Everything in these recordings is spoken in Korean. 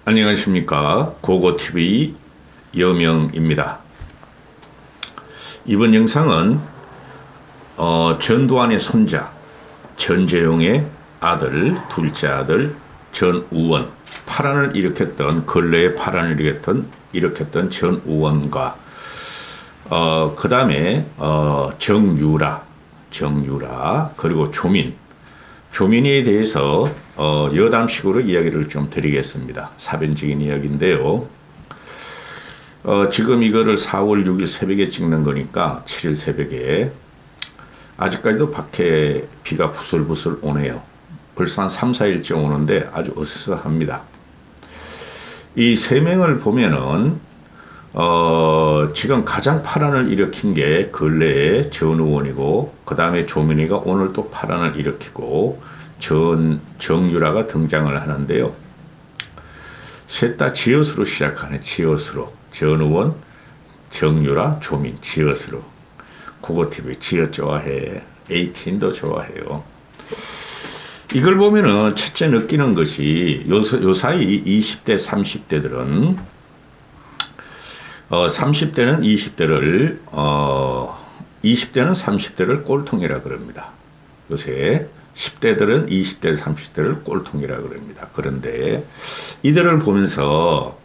안녕하십니까. 고고TV 여명입니다. 이번 영상은 전두환의 손자 전재용의 아들, 둘째 아들 전우원, 파란을 일으켰던, 근래에 파란을 일으켰던 전우원과 그 다음에 정유라 그리고 조민에 대해서 여담식으로 이야기를 좀 드리겠습니다. 사변적인 이야기인데요. 지금 이거를 4월 6일 새벽에 찍는 거니까 7일 새벽에 아직까지도 밖에 비가 부슬부슬 오네요. 벌써 한 3, 4일째 오는데 아주 어수선합니다. 이 세 명을 보면은 지금 가장 파란을 일으킨 게 근래에 전우원이고, 그 다음에 조민이가 오늘 또 파란을 일으키고, 정유라가 등장을 하는데요. 셋 다 지읒으로 시작하네. 지읒으로. 전우원, 정유라, 조민. 지읒으로. 고고TV 지읒 좋아해. 에이틴도 좋아해요. 이걸 보면은 첫째 느끼는 것이 요 사이 20대, 30대들은 30대는 20대를 20대는 30대를 꼴통이라 그럽니다. 요새 10대들은 20대, 30대를 꼴통이라 그럽니다. 그런데 이들을 보면서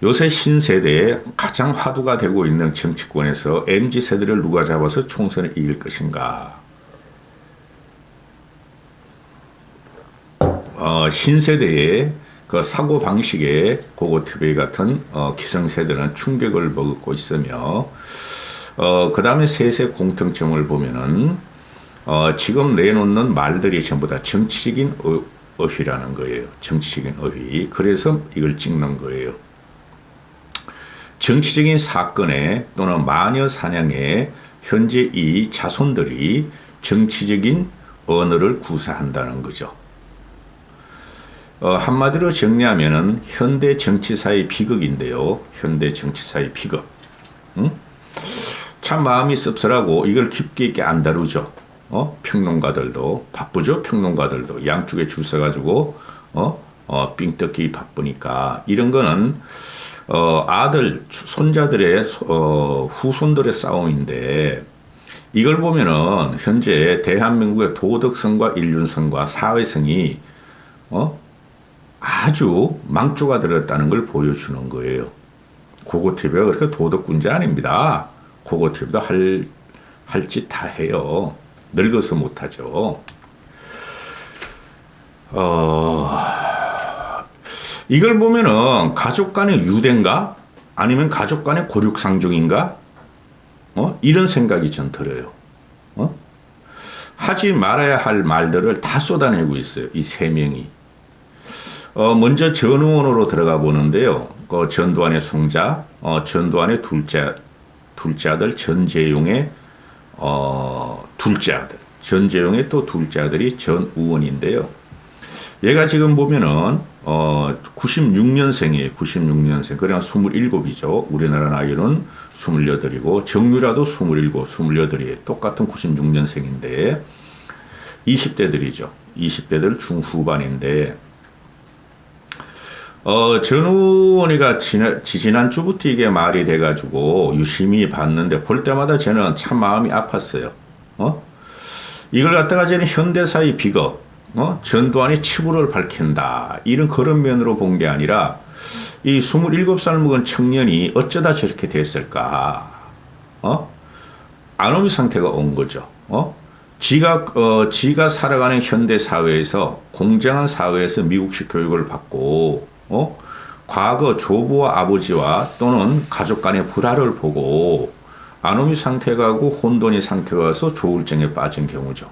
요새 신세대에 가장 화두가 되고 있는 정치권에서 MZ세대를 누가 잡아서 총선을 이길 것인가. 신세대의 그 사고방식에 고고TV 같은 기성세대는 충격을 먹고 있으며, 그 다음에 셋의 공통점을 보면은 지금 내놓는 말들이 전부 다 정치적인 어휘라는 거예요. 정치적인 어휘. 그래서 이걸 찍는 거예요. 정치적인 사건에 또는 마녀 사냥에 현재 이 자손들이 정치적인 언어를 구사한다는 거죠. 한마디로 정리하면은 현대 정치사의 비극인데요. 현대 정치사의 비극. 응? 참 마음이 씁쓸하고 이걸 깊게 있게 안 다루죠. 평론가들도 바쁘죠. 평론가들도 양쪽에 줄 서가지고 삥 뜯기 바쁘니까 이런 거는 아들, 손자들의 후손들의 싸움인데, 이걸 보면은 현재 대한민국의 도덕성과 인륜성과 사회성이 아주 망조가 들었다는 걸 보여주는 거예요. 고고TV가 그렇게 도덕군자 아닙니다. 고고TV도 할 짓 다 해요. 늙어서 못하죠. 이걸 보면은 가족 간의 유대인가? 아니면 가족 간의 고륙상종인가? 이런 생각이 전 들어요. 하지 말아야 할 말들을 다 쏟아내고 있어요. 이 세 명이. 먼저 전우원으로 들어가 보는데요. 전두환의 손자, 전두환의 둘째 아들 전재용의 둘째 아들, 전재용의 또 둘째 아들이 전우원인데요. 얘가 지금 보면은 96년생이에요. 96년생. 그러나 27이죠. 우리나라 나이는 28이고 정유라도 27, 28이에요. 똑같은 96년생인데 20대들이죠. 20대들 중후반인데, 전우원이가 지난주부터 이게 말이 돼가지고 유심히 봤는데, 볼 때마다 저는 참 마음이 아팠어요. 이걸 갖다가 저는 현대사의 비극, 전두환이 치부를 밝힌다, 이런 그런 면으로 본 게 아니라, 이 27살 먹은 청년이 어쩌다 저렇게 됐을까? 아노미 상태가 온 거죠. 지가 살아가는 현대 사회에서, 공정한 사회에서 미국식 교육을 받고, 과거 조부와 아버지와 또는 가족 간의 불화를 보고 아노미 상태가 하고 혼돈의 상태가 와서 조울증에 빠진 경우죠.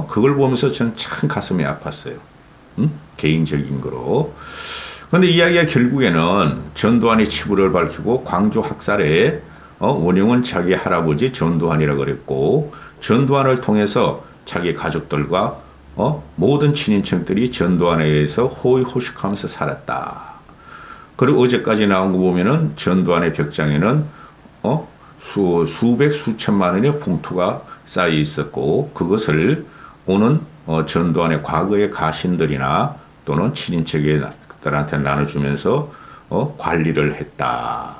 그걸 보면서 저는 참 가슴이 아팠어요. 개인적인 거로. 근데 이야기가 결국에는 전두환이 치부를 밝히고 광주 학살에 원흉은 자기 할아버지 전두환이라고 그랬고, 전두환을 통해서 자기 가족들과 모든 친인척들이 전두환에 의해서 호의호식하면서 살았다. 그리고 어제까지 나온 거 보면은 전두환의 벽장에는 수백 수천만 원의 봉투가 쌓여 있었고, 그것을 오는 전두환의 과거의 가신들이나 또는 친인척들한테 나눠주면서 관리를 했다.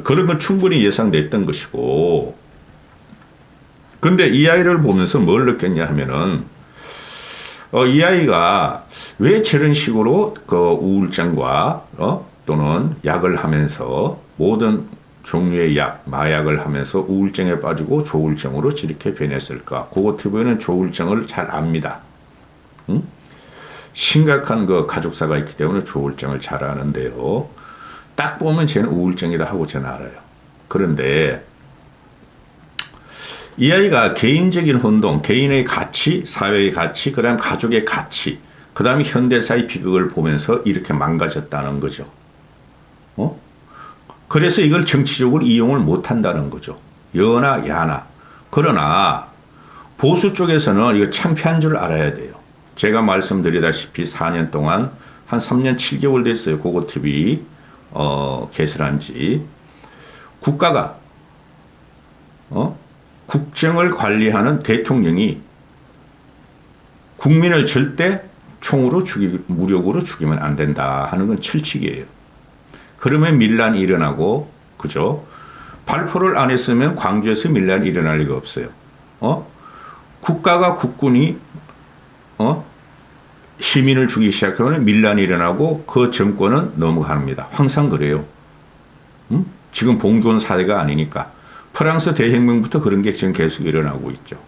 그런 건 충분히 예상됐던 것이고, 근데 이 아이를 보면서 뭘 느꼈냐 하면은, 이 아이가 왜 저런 식으로 그 우울증과, 또는 약을 하면서 모든 종류의 약, 마약을 하면서 우울증에 빠지고 조울증으로 이렇게 변했을까? 고고티브에는 조울증을 잘 압니다. 응? 심각한 그 가족사가 있기 때문에 조울증을 잘 아는데요. 딱 보면 쟤는 우울증이다 하고 저는 알아요. 그런데 이 아이가 개인적인 혼동, 개인의 가치, 사회의 가치, 그 다음 가족의 가치, 그 다음에 현대사의 비극을 보면서 이렇게 망가졌다는 거죠. 그래서 이걸 정치적으로 이용을 못한다는 거죠. 여나 야나. 그러나 보수 쪽에서는 이거 창피한 줄 알아야 돼요. 제가 말씀드리다시피 4년 동안 한 3년 7개월 됐어요. 고고TV 개설한 지. 국가가 국정을 관리하는 대통령이 국민을 절대 총으로 무력으로 죽이면 안 된다 하는 건 철칙이에요. 그러면 밀란이 일어나고, 그죠? 발표를 안 했으면 광주에서 밀란이 일어날 리가 없어요. 국가가 국군이 시민을 죽이기 시작하면 밀란이 일어나고 그 정권은 넘어갑니다. 항상 그래요. 지금 봉주원 사례가 아니니까. 프랑스 대혁명부터 그런 게 지금 계속 일어나고 있죠.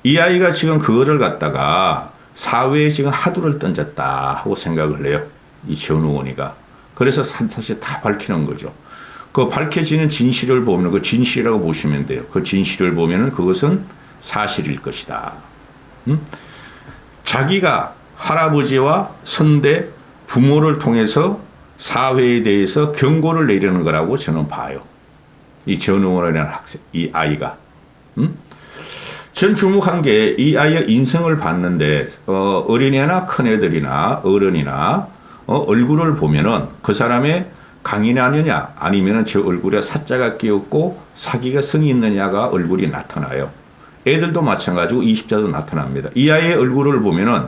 이 아이가 지금 그거를 갖다가 사회에 지금 하두를 던졌다 하고 생각을 해요. 이 전우원이가. 그래서 사실 다 밝히는 거죠. 그 밝혀지는 진실을 보면 그 진실이라고 보시면 돼요. 그 진실을 보면은 그것은 사실일 것이다. 자기가 할아버지와 선대 부모를 통해서 사회에 대해서 경고를 내리는 거라고 저는 봐요. 이 전우원이라는 학생, 이 아이가. 전 주목한 게 이 아이의 인성을 봤는데 어린애나 큰애들이나 어른이나 얼굴을 보면은 그 사람의 강인하느냐 아니면은 저 얼굴에 사자가 끼었고 사기가 성이 있느냐가 얼굴이 나타나요. 애들도 마찬가지고 20자도 나타납니다. 이 아이의 얼굴을 보면은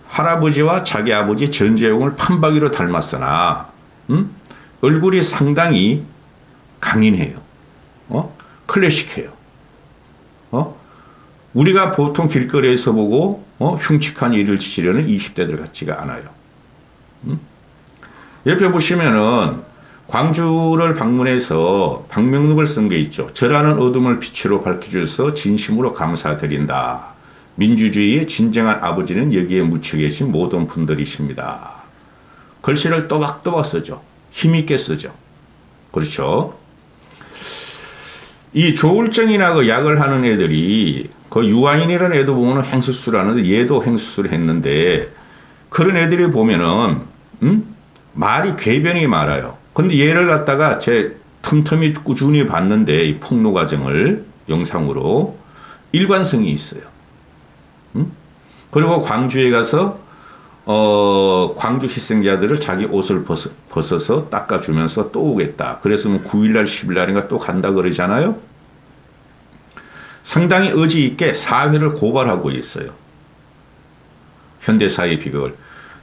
할아버지와 자기 아버지 전재용을 판박이로 닮았으나 얼굴이 상당히 강인해요. 클래식해요. 우리가 보통 길거리에서 보고 흉측한 일을 지지려는 20대들 같지가 않아요. 이렇게 보시면은 광주를 방문해서 방명록을 쓴 게 있죠. 저라는 어둠을 빛으로 밝혀주셔서 진심으로 감사드린다. 민주주의의 진정한 아버지는 여기에 묻혀 계신 모든 분들이십니다. 글씨를 또박또박 쓰죠. 힘있게 쓰죠. 그렇죠. 이 조울증이나 그 약을 하는 애들이 그 유아인이라는 애도 보면 행수술을 하는데 얘도 행수술을 했는데 그런 애들이 보면은 말이 궤변이 많아요. 근데 얘를 갖다가 제 틈틈이 꾸준히 봤는데 이 폭로 과정을 영상으로 일관성이 있어요. 그리고 광주에 가서 광주 희생자들을 자기 옷을 벗어서 닦아주면서 또 오겠다. 그래서 뭐 9일날 10일날인가 또 간다 그러잖아요. 상당히 의지 있게 사회를 고발하고 있어요. 현대사의 비극을.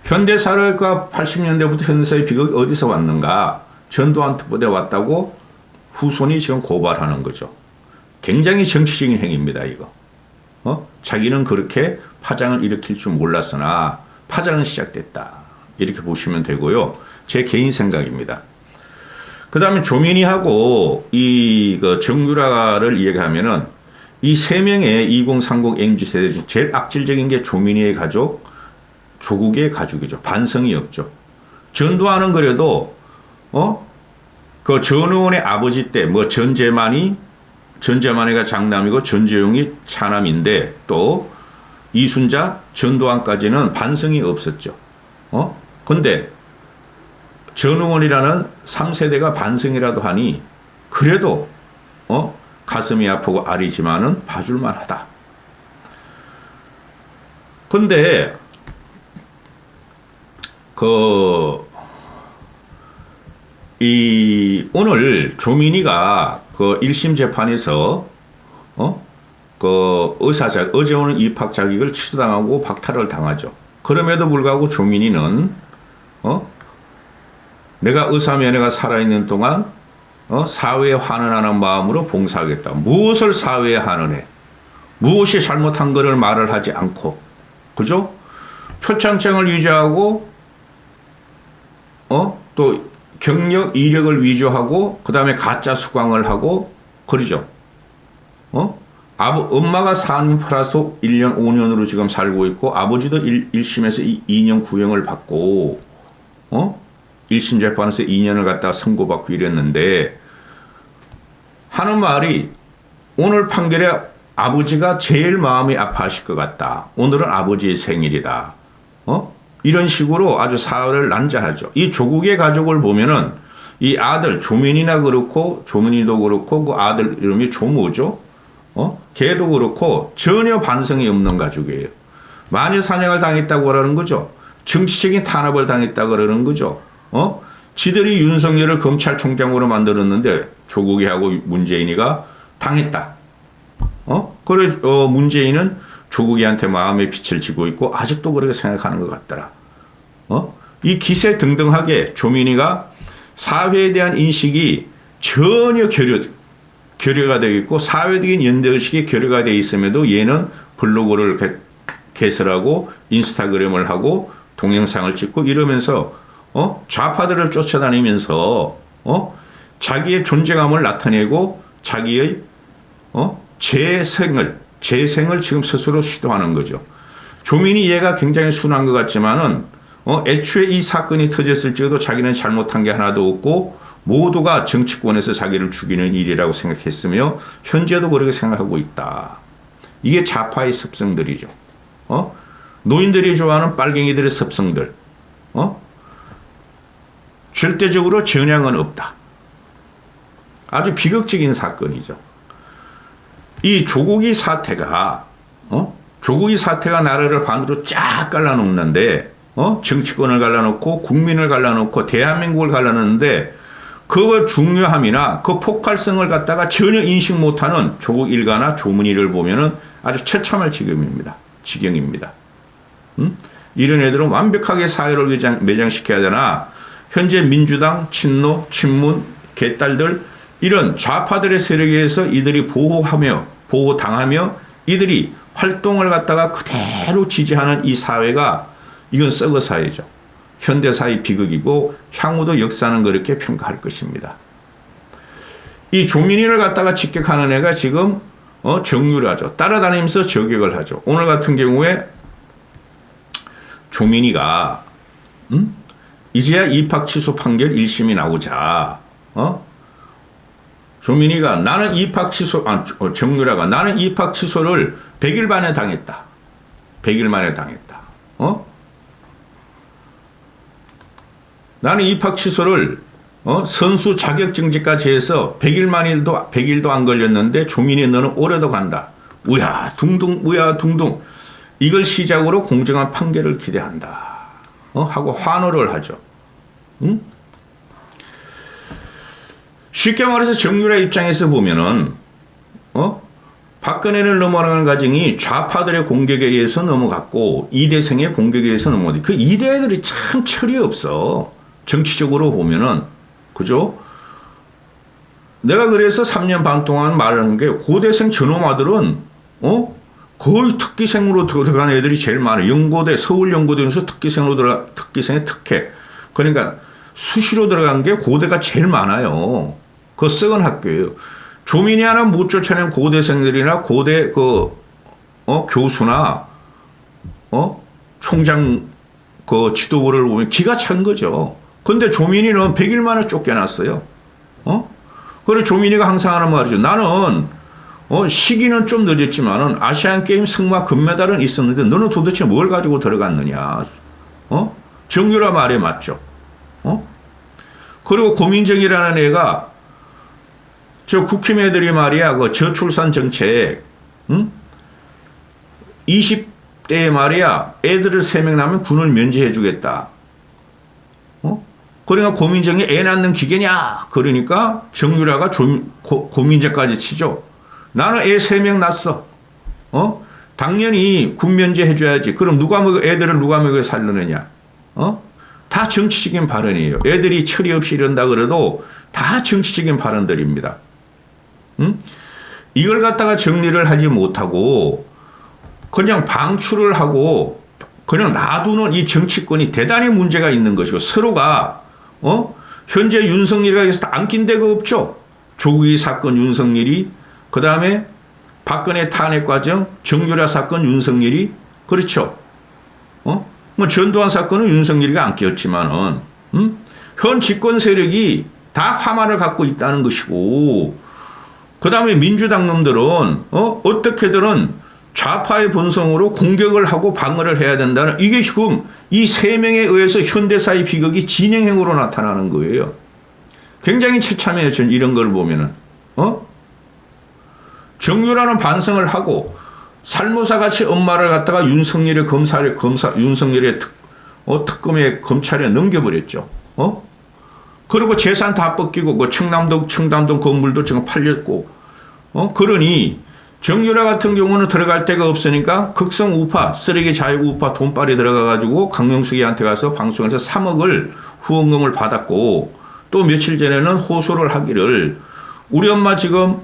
현대사회가 80년대부터 현대사의 비극이 어디서 왔는가? 전두환 특보대 왔다고 후손이 지금 고발하는 거죠. 굉장히 정치적인 행위입니다, 이거. 자기는 그렇게 파장을 일으킬 줄 몰랐으나 파장은 시작됐다. 이렇게 보시면 되고요. 제 개인 생각입니다. 그 다음에 조민희하고 그 정유라를 이야기하면은 이 세 명의 2030 MZ세대 중 제일 악질적인 게 조민희의 가족, 조국의 가족이죠. 반성이 없죠. 전두환은 그래도, 그 전우원의 아버지 때, 뭐 전재만이가 장남이고 전재용이 차남인데 또 이순자, 전두환까지는 반성이 없었죠. 근데 전우원이라는 3세대가 반성이라도 하니 그래도 가슴이 아프고 아리지만은 봐줄만 하다. 근데 오늘 조민희가 그 1심 재판에서 어제 오는 입학 자격을 취소당하고 박탈을 당하죠. 그럼에도 불구하고 조민이는 내가 의사면회가 살아있는 동안 사회에 환원하는 마음으로 봉사하겠다. 무엇을 사회에 환원해? 무엇이 잘못한 것을 말을 하지 않고, 그죠? 표창장을 유지하고, 또 경력, 이력을 위조하고, 그 다음에 가짜 수강을 하고, 그러죠. 엄마가 4년 플러스 1년, 5년으로 지금 살고 있고, 아버지도 1심에서 2년 구형을 받고, 1심 재판에서 2년을 갖다가 선고받고 이랬는데, 하는 말이, 오늘 판결에 아버지가 제일 마음이 아파하실 것 같다. 오늘은 아버지의 생일이다. 이런 식으로 아주 사활을 난자하죠. 이 조국의 가족을 보면은, 이 아들, 조민이나 그렇고, 조민이도 그렇고, 그 아들 이름이 조모죠. 걔도 그렇고, 전혀 반성이 없는 가족이에요. 마녀 사냥을 당했다고 그러는 거죠. 정치적인 탄압을 당했다고 그러는 거죠. 지들이 윤석열을 검찰총장으로 만들었는데, 조국이하고 문재인이가 당했다. 그래, 문재인은 조국이한테 마음의 빛을 지고 있고, 아직도 그렇게 생각하는 것 같더라. 이 기세 등등하게 조민이가 사회에 대한 인식이 전혀 결여가 되어 있고, 사회적인 연대의식이 결여가 되어 있음에도 얘는 블로그를 개설하고, 인스타그램을 하고, 동영상을 찍고 이러면서, 좌파들을 쫓아다니면서, 자기의 존재감을 나타내고, 자기의, 재생을 지금 스스로 시도하는 거죠. 조민이 얘가 굉장히 순한 것 같지만은, 애초에 이 사건이 터졌을지라도 자기는 잘못한 게 하나도 없고, 모두가 정치권에서 자기를 죽이는 일이라고 생각했으며, 현재도 그렇게 생각하고 있다. 이게 좌파의 습성들이죠. 노인들이 좋아하는 빨갱이들의 습성들. 절대적으로 전향은 없다. 아주 비극적인 사건이죠. 이 조국이 사태가 나라를 반으로 쫙 갈라놓는데, 정치권을 갈라놓고, 국민을 갈라놓고, 대한민국을 갈라놓는데, 그거 중요함이나 그 폭발성을 갖다가 전혀 인식 못하는 조국 일가나 조문희를 보면은 아주 처참할 지경입니다. 이런 애들은 완벽하게 사회를 매장시켜야 되나, 현재 민주당, 친노, 친문, 개딸들, 이런 좌파들의 세력에 의해서 이들이 보호당하며 이들이 활동을 갖다가 그대로 지지하는 이 사회가, 이건 썩어 사회죠. 현대사의 비극이고, 향후도 역사는 그렇게 평가할 것입니다. 이 조민이를 갖다가 직격하는 애가 지금, 정유라죠. 따라다니면서 저격을 하죠. 오늘 같은 경우에 조민이가, 이제야 입학 취소 판결 1심이 나오자, 조민이가 나는 입학 취소, 정유라가 나는 입학 취소를 100일 만에 당했다. 100일 만에 당했다. 나는 입학 취소를 선수 자격증지까지 해서 100일도 안 걸렸는데, 조민이 너는 올해도 간다. 우야 둥둥 우야 둥둥. 이걸 시작으로 공정한 판결을 기대한다. 하고 환호를 하죠. 쉽게 말해서 정유라 입장에서 보면은, 박근혜를 넘어가는 과정이 좌파들의 공격에 의해서 넘어갔고, 이대생의 공격에 의해서 넘어갔는데, 그 이대들이 참 철이 없어. 정치적으로 보면은, 그죠? 내가 그래서 3년 반 동안 말을 한 게, 고대생 저놈아들은, 거의 특기생으로 들어간 애들이 제일 많아요. 연고대, 서울연고대에서 특기생의 특혜. 그러니까 수시로 들어간 게 고대가 제일 많아요. 그 썩은 학교예요. 조민이 하나 못 쫓아낸 고대생들이나 고대 교수나, 총장 지도부를 보면 기가 찬 거죠. 근데 조민이는 100일 만에 쫓겨났어요. 그래, 조민이가 항상 하는 말이죠. 나는, 시기는 좀 늦었지만은 아시안게임 승마 금메달은 있었는데 너는 도대체 뭘 가지고 들어갔느냐. 정유라 말에 맞죠. 그리고 고민정이라는 애가 저 국힘애들이 말이야, 그 저출산 정책, 20대에 말이야, 애들을 3명 낳으면 군을 면제해주겠다. 그러니까 고민정이 애 낳는 기계냐? 그러니까 정유라가 고민정까지 치죠. 나는 애 3명 낳았어. 당연히 군면제 해줘야지. 그럼 애들을 누가 먹여 살려느냐? 다 정치적인 발언이에요. 애들이 처리 없이 이런다 그래도 다 정치적인 발언들입니다. 이걸 갖다가 정리를 하지 못하고 그냥 방출을 하고 그냥 놔두는 이 정치권이 대단히 문제가 있는 것이고 서로가 현재 윤석열이가 해서 안 낀 데가 없죠. 조국이 사건 윤석열이 그 다음에 박근혜 탄핵 과정 정유라 사건 윤석열이 그렇죠. 뭐 전두환 사건은 윤석열이가 안 끼었지만은 현 집권 세력이 다 화만을 갖고 있다는 것이고 그 다음에 민주당 놈들은 어떻게든 좌파의 본성으로 공격을 하고 방어를 해야 된다는 이게 지금 이 세 명에 의해서 현대사의 비극이 진행형으로 나타나는 거예요. 굉장히 처참해요. 전 이런 걸 보면은 정유라는 반성을 하고 살모사 같이 엄마를 갖다가 윤석열의 윤석열의 특검에 검찰에 넘겨버렸죠. 그리고 재산 다 뺏기고 그 청담동 건물도 지금 팔렸고 그러니 정유라 같은 경우는 들어갈 데가 없으니까 극성 우파 쓰레기 자유 우파 돈빨이 들어가가지고 강용석이한테 가서 방송에서 3억을 후원금을 받았고 또 며칠 전에는 호소를 하기를 우리 엄마 지금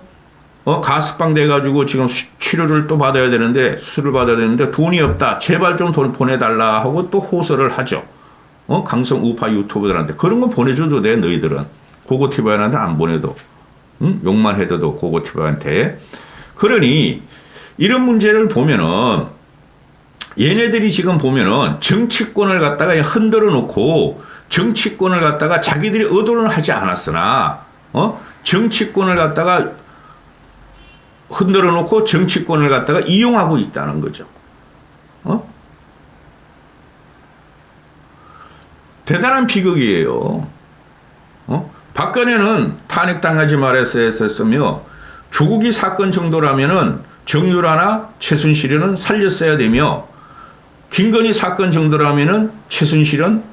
가스방 돼가지고 지금 치료를 또 받아야 되는데 수술을 받아야 되는데 돈이 없다 제발 좀 돈 보내달라 하고 또 호소를 하죠. 강성 우파 유튜버들한테 그런 거 보내줘도 돼. 너희들은 고고티바한테 안 보내도 욕만 해도 고고티바한테. 그러니 이런 문제를 보면은 얘네들이 지금 보면은 정치권을 갖다가 흔들어 놓고 정치권을 갖다가 자기들이 의도는 하지 않았으나 정치권을 갖다가 흔들어 놓고 정치권을 갖다가 이용하고 있다는 거죠. 대단한 비극이에요. 박근혜는 탄핵당하지 말았어야 했으며 조국이 사건 정도라면은 정유라나 최순실은 살렸어야 되며 김건희 사건 정도라면은 최순실은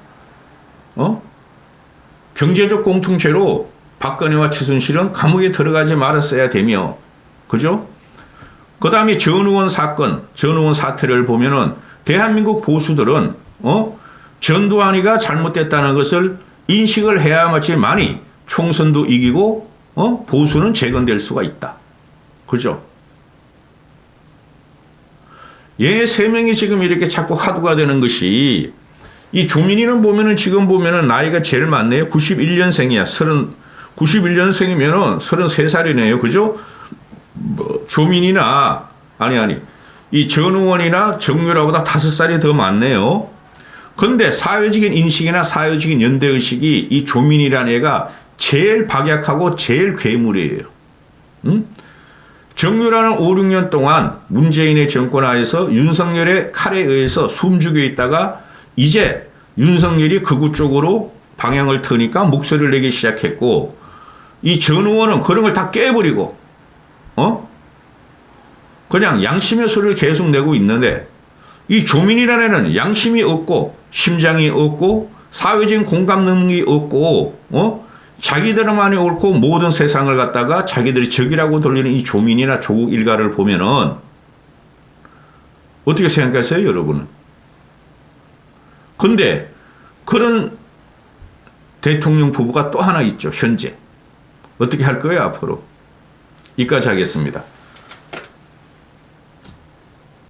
경제적 공통죄로 박근혜와 최순실은 감옥에 들어가지 말았어야 되며 그죠? 그 다음에 전 의원 사건, 전 의원 사태를 보면은 대한민국 보수들은 전두환이가 잘못됐다는 것을 인식을 해야만이 총선도 이기고 보수는 재건될 수가 있다. 그죠? 얘 세 명이 지금 이렇게 자꾸 화두가 되는 것이 이 조민이는 보면은 지금 보면은 나이가 제일 많네요. 91년생이야. 91년생이면은 33살이네요. 그죠? 뭐 조민이나 이 전우원이나 정유라보다 5살이 더 많네요. 근데 사회적인 인식이나 사회적인 연대의식이 이 조민이라는 애가 제일 박약하고 제일 괴물이에요. 정유라는 5, 6년 동안 문재인의 정권 하에서 윤석열의 칼에 의해서 숨죽여 있다가 이제 윤석열이 극우 쪽으로 방향을 트니까 목소리를 내기 시작했고 이 전 의원은 그런 걸 다 깨버리고 그냥 양심의 소리를 계속 내고 있는데 이 조민이라는 애는 양심이 없고 심장이 없고 사회적인 공감 능력이 없고 자기들만이 옳고 모든 세상을 갖다가 자기들이 적이라고 돌리는 이 조민이나 조국 일가를 보면은 어떻게 생각하세요, 여러분은? 근데 그런 대통령 부부가 또 하나 있죠, 현재. 어떻게 할 거예요, 앞으로? 여기까지 하겠습니다.